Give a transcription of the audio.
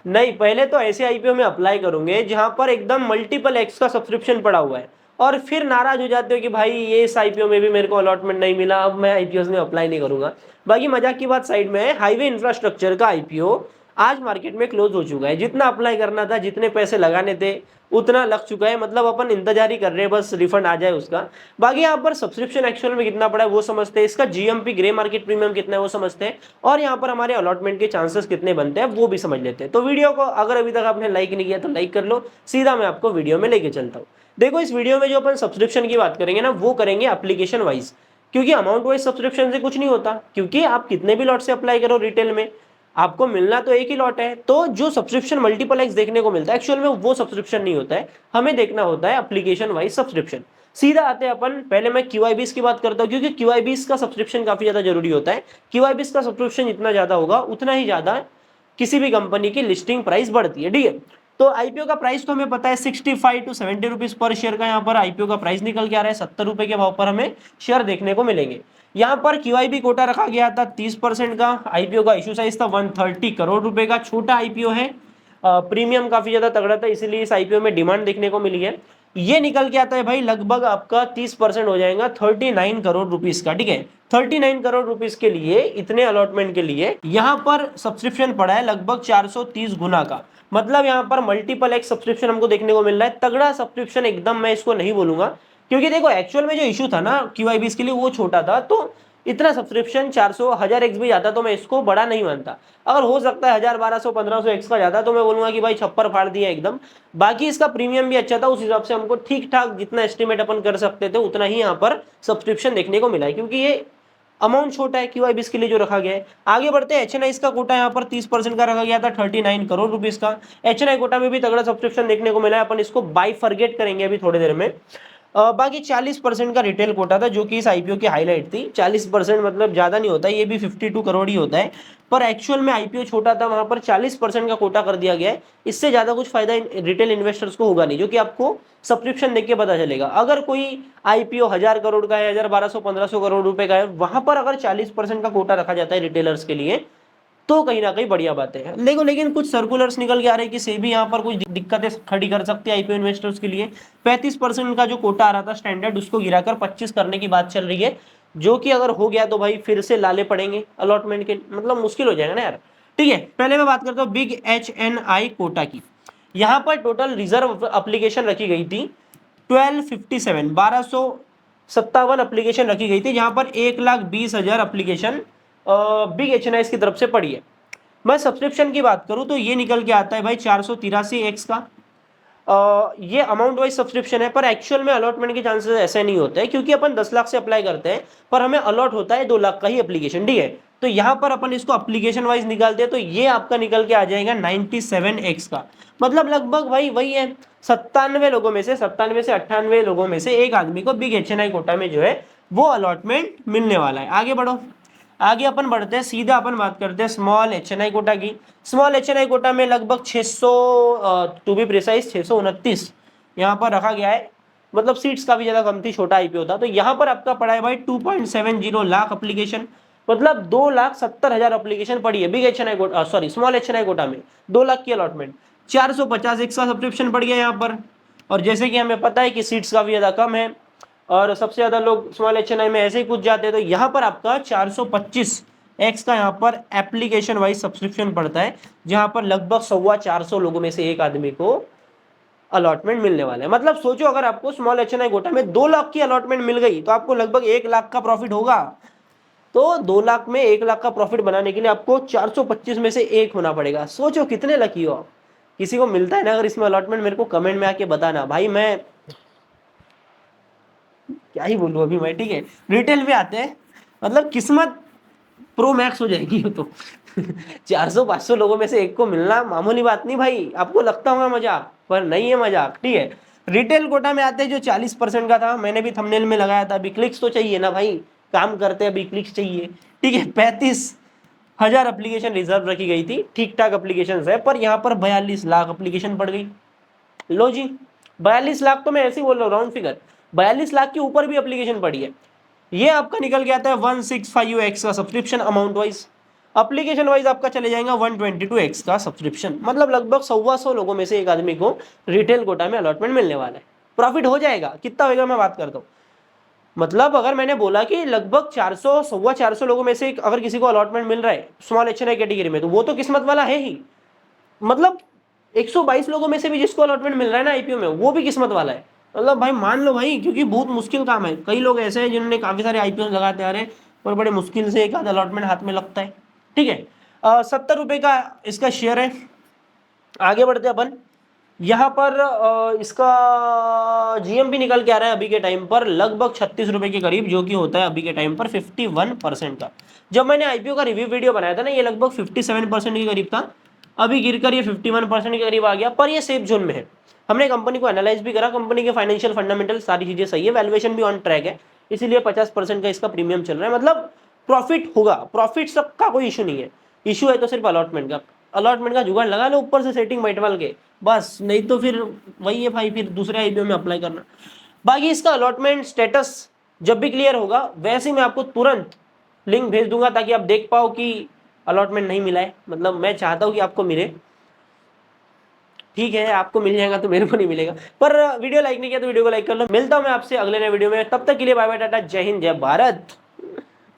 नहीं, पहले तो ऐसे आईपीओ में अप्लाई करूंगे जहां पर एकदम मल्टीपल एक्स का सब्सक्रिप्शन पड़ा हुआ है, और फिर नाराज हो जाते हो कि भाई ये इस आईपीओ में भी मेरे को अलॉटमेंट नहीं मिला, अब मैं आईपीओ में अप्लाई नहीं करूंगा। बाकी मजाक की बात साइड में है, हाईवे इंफ्रास्ट्रक्चर का आईपीओ आज मार्केट में क्लोज हो चुका है। जितना अप्लाई करना था, जितने पैसे लगाने थे, उतना लग चुका है। मतलब अपन इंतजार ही कर रहे हैं बस रिफंड आ जाए उसका। बाकी यहाँ पर सब्सक्रिप्शन एक्चुअल में कितना पड़ा है वो समझते हैं, इसका जीएमपी ग्रे मार्केट प्रीमियम कितना है वो समझते हैं, और यहाँ पर हमारे अलॉटमेंट के चांसेस कितने बनते हैं वो भी समझ लेते हैं। तो वीडियो को अगर अभी तक आपने लाइक नहीं किया तो लाइक कर लो, सीधा मैं आपको वीडियो में लेके चलता हूँ। देखो, इस वीडियो में जो अपन सब्सक्रिप्शन की बात करेंगे ना, वो करेंगे एप्लीकेशन वाइज, क्योंकि अमाउंट वाइज सब्सक्रिप्शन से कुछ नहीं होता, क्योंकि आप कितने भी लॉट से अप्लाई करो रिटेल में, आपको मिलना तो एक ही लॉट है। तो जो सब्सक्रिप्शन मल्टीपल एक्स देखने को मिलता है, एक्चुअल में वो सब्सक्रिप्शन नहीं होता है, हमें देखना होता है एप्लीकेशन वाइज सब्सक्रिप्शन। सीधा आते हैं अपन, पहले मैं क्यूआईबीस की बात करता हूँ, क्योंकि क्यूआईबीस का सब्सक्रिप्शन काफी ज्यादा जरूरी होता है। क्यूआईबीस का सब्सक्रिप्शन जितना ज्यादा होगा उतना ही ज्यादा किसी भी कंपनी की लिस्टिंग प्राइस बढ़ती है, ठीक है। तो आईपीओ का प्राइस तो हमें पता है 65 टू 70 रुपीज पर शेयर का यहाँ पर आईपीओ का प्राइस निकल के आ रहा है। 70 रुपए के भाव पर हमें शेयर देखने को मिलेंगे। यहाँ पर क्यूआईबी कोटा रखा गया था 30% का। आईपीओ का इशू साइज था 130 करोड़ रुपए का, छोटा आईपीओ है। प्रीमियम काफी ज्यादा तगड़ा था, इसीलिए इस आईपीओ में डिमांड देखने को मिली है। ये निकल के आता है भाई लगभग आपका 30% हो जाएगा 39 करोड़ रुपीस का, ठीक है। 39 करोड़ रुपीस के लिए, इतने अलॉटमेंट के लिए यहाँ पर सब्सक्रिप्शन पड़ा है लगभग 430 गुना का। मतलब यहाँ पर मल्टीपल एक्स सब्सक्रिप्शन हमको देखने को मिल रहा है। तगड़ा सब्सक्रिप्शन एकदम मैं इसको नहीं बोलूंगा, क्योंकि देखो एक्चुअल में जो इशू था ना क्यूआईबीस के लिए वो छोटा था, तो इतना सब्सक्रिप्शन 400 1000 एक्स भी जाता तो मैं इसको बड़ा नहीं मानता। अगर हो सकता है 1000 1200 1500 एक्स का जाता तो मैं बोलूंगा कि भाई छप्पर फाड़ दिया एकदम। बाकी इसका प्रीमियम भी अच्छा था, उस हिसाब से हमको ठीक ठाक जितना एस्टिमेट अपन कर सकते थे उतना ही यहाँ पर सब्सक्रिप्शन देखने को मिला है, क्योंकि ये अमाउंट छोटा है क्यूआईबीस के लिए जो रखा गया है। आगे बढ़ते हैं, एचएनआई का कोटा यहाँ पर 30% का रखा गया था 39 करोड़ रुपीस का। एचएनआई कोटा में भी तगड़ा सब्सक्रिप्शन देखने को मिला है, अपन इसको बाइफरगेट करेंगे अभी थोड़ी देर में। बाकी 40% का रिटेल कोटा था, जो कि इस आईपीओ की हाईलाइट थी। 40% मतलब ज्यादा नहीं होता है, ये भी 52 करोड़ ही होता है, पर एक्चुअल में आईपीओ छोटा था, वहां पर 40% का कोटा कर दिया गया है। इससे ज्यादा कुछ फायदा रिटेल इन्वेस्टर्स को होगा नहीं, जो कि आपको सब्सक्रिप्शन देख के पता चलेगा। अगर कोई आईपीओ 1000 करोड़ का है, 1000 1200 1500 करोड़ रुपए का है, वहां पर अगर 40% का कोटा रखा जाता है रिटेलर्स के लिए, तो कहीं ना कहीं बढ़िया बातें हैं। लेकिन कुछ सर्कुलर्स निकल के आ रहे हैं कि सेबी यहाँ पर कुछ दिक्कतें खड़ी कर सकती है आईपीओ इन्वेस्टर्स के लिए। 35% का जो कोटा आ रहा था स्टैंडर्ड, उसको गिराकर 25 करने की बात चल रही है, जो कि अगर हो गया तो भाई फिर से लाले पड़ेंगे अलॉटमेंट के, मतलब मुश्किल हो जाएगा ना यार। ठीक है, पहले मैं बात करता हूँ बिग एचएनआई कोटा की। यहाँ पर टोटल रिजर्व एप्लीकेशन रखी गई थी 1257 1257 एप्लीकेशन रखी गई थी, जहां पर 1,20,000 एप्लीकेशन बिग एचएनआई की तरफ से पड़ी है। मैं सब्सक्रिप्शन की बात करूं तो ये निकल के आता है भाई 483 एक्स का। ये अमाउंट वाइज सब्सक्रिप्शन है, पर एक्चुअल में अलॉटमेंट के चांसेस ऐसे नहीं होते हैं, क्योंकि अपन 10 लाख से अप्लाई करते हैं, पर हमें अलॉट होता है 2 लाख का ही एप्लीकेशन, ठीक है। तो यहाँ पर अपन इसको एप्लीकेशन वाइज निकालते हैं तो ये आपका निकल के आ जाएगा 97 एक्स का। मतलब लगभग भाई वही है, 97 लोगों में से 97 से 98 लोगों में से एक आदमी को बिग एचएनआई कोटा में जो है वो अलॉटमेंट मिलने वाला है। आगे बढ़ो, आगे अपन बढ़ते हैं, सीधा अपन बात करते हैं स्मॉल एचएनआई कोटा की। स्मॉल एचएनआई कोटा में लगभग 600 टू बी प्रिसाइज 629 यहाँ पर रखा गया है। मतलब सीट्स काफी ज्यादा कम थी, छोटा आईपीओ था। तो यहाँ पर आपका पड़ा है भाई 2.70 लाख एप्लीकेशन, मतलब 2,70,000 एप्लीकेशन पड़ी है big HNI quota, sorry small HNI quota में। 2 लाख की अलॉटमेंट, 450 एक्स का सब्सक्रिप्शन पड़ गया यहाँ पर। और जैसे कि हमें पता है कि सीट्स काफी ज्यादा कम है और सबसे ज्यादा लोग स्मॉल एचएनआई में ऐसे ही कुछ जाते हैं, तो यहाँ पर आपका 425 एक्स का यहाँ पर एप्लीकेशन वाइज सब्सक्रिप्शन पड़ता है, जहां पर लगभग 425 लोगों में से एक आदमी को अलॉटमेंट मिलने वाला है। मतलब सोचो, अगर आपको स्मॉल एचएनआई कोटा में 2 लाख की अलॉटमेंट मिल गई तो आपको लगभग 1 लाख का प्रॉफिट होगा। तो 2 लाख में 1 लाख का प्रॉफिट बनाने के लिए आपको 425 में से एक होना पड़ेगा। सोचो कितने लकी हो आप। किसी को मिलता है ना अगर इसमें अलॉटमेंट, मेरे को कमेंट में आके बताना भाई, मैं क्या ही बोलूं अभी मैं, ठीक है। रिटेल पे आते हैं, मतलब किस्मत प्रो मैक्स हो जाएगी वो तो 400-500 लोगों में से एक को मिलना मामूली बात नहीं भाई। आपको लगता होगा मजाक, पर नहीं है मजाक, ठीक है। रिटेल कोटा में आते हैं जो 40% का था, मैंने भी थंबनेल में लगाया था। अभी क्लिक्स तो चाहिए ना भाई, काम करते हैं अभी क्लिक्स चाहिए, ठीक है। 35,000 एप्लीकेशन रिजर्व रखी गई थी, ठीक ठाक एप्लीकेशन है, पर यहाँ पर 42 लाख एप्लीकेशन पड़ गई। लो जी, 42 लाख तो मैं ऐसे ही बोल रहा हूँ राउंड फिगर, 42 लाख के ऊपर भी एप्लीकेशन पड़ी है। ये आपका निकल के आता है 165 एक्स का subscription amount wise. Application wise आपका चले जाएगा 122x का सब्सक्रिप्शन, मतलब लगभग 125 लोगों में से एक आदमी को रिटेल कोटा में अलॉटमेंट मिलने वाला है। प्रॉफिट हो जाएगा, कितना होगा मैं बात करता हूँ। मतलब अगर मैंने बोला कि लगभग 400 450 लोगों में से अगर किसी को अलॉटमेंट मिल रहा है स्मॉल एच कैटेगरी में, तो वो तो किस्मत वाला है ही। मतलब 122 लोगों में से भी जिसको अलॉटमेंट मिल रहा है ना आईपीओ में, वो भी किस्मत वाला है। मतलब भाई मान लो भाई, क्योंकि बहुत मुश्किल काम है। कई लोग ऐसे हैं जिन्होंने काफी सारे आईपीओ लगाते आ रहे हैं, पर बड़े मुश्किल से एक आध अलॉटमेंट हाथ में लगता है। ठीक है, 70 रुपए का इसका शेयर है। आगे बढ़ते अपन, यहाँ पर इसका जीएमपी निकल के आ रहा है अभी के टाइम पर लगभग 36 रुपए के करीब, जो कि होता है अभी के टाइम पर 51% का। जब मैंने आईपीओ का रिव्यू वीडियो बनाया था ना, ये लगभग 57% के करीब था। अभी गिरकर ये 51% के करीब आ गया, पर ये सेफ जोन में है। हमने कंपनी को एनालाइज भी करा, कंपनी के फाइनेंशियल फंडामेंटल सारी चीजें सही है, वैल्यूएशन भी ऑन ट्रैक है, इसीलिए 50% का इसका प्रीमियम चल रहा है। मतलब प्रॉफिट होगा, प्रॉफिट सबका कोई इशू नहीं है। इशू है तो सिर्फ अलॉटमेंट का। अलॉटमेंट का जुगाड़ लगा लो ऊपर से सेटिंग बैठवाल के, बस। नहीं तो फिर वही है भाई, फिर दूसरे आईपीओ में अप्लाई करना। बाकी इसका अलॉटमेंट स्टेटस जब भी क्लियर होगा, वैसे ही मैं आपको तुरंत लिंक भेज दूंगा, ताकि आप देख पाओ कि अलॉटमेंट नहीं मिला है। मतलब मैं चाहता हूं कि आपको मिले, ठीक है, आपको मिल जाएगा तो मेरे को नहीं मिलेगा। पर वीडियो लाइक नहीं किया तो वीडियो को लाइक कर लो। मिलता हूं मैं आपसे अगले नए वीडियो में, तब तक के लिए बाय बाय, टाटा, जय हिंद, जय भारत।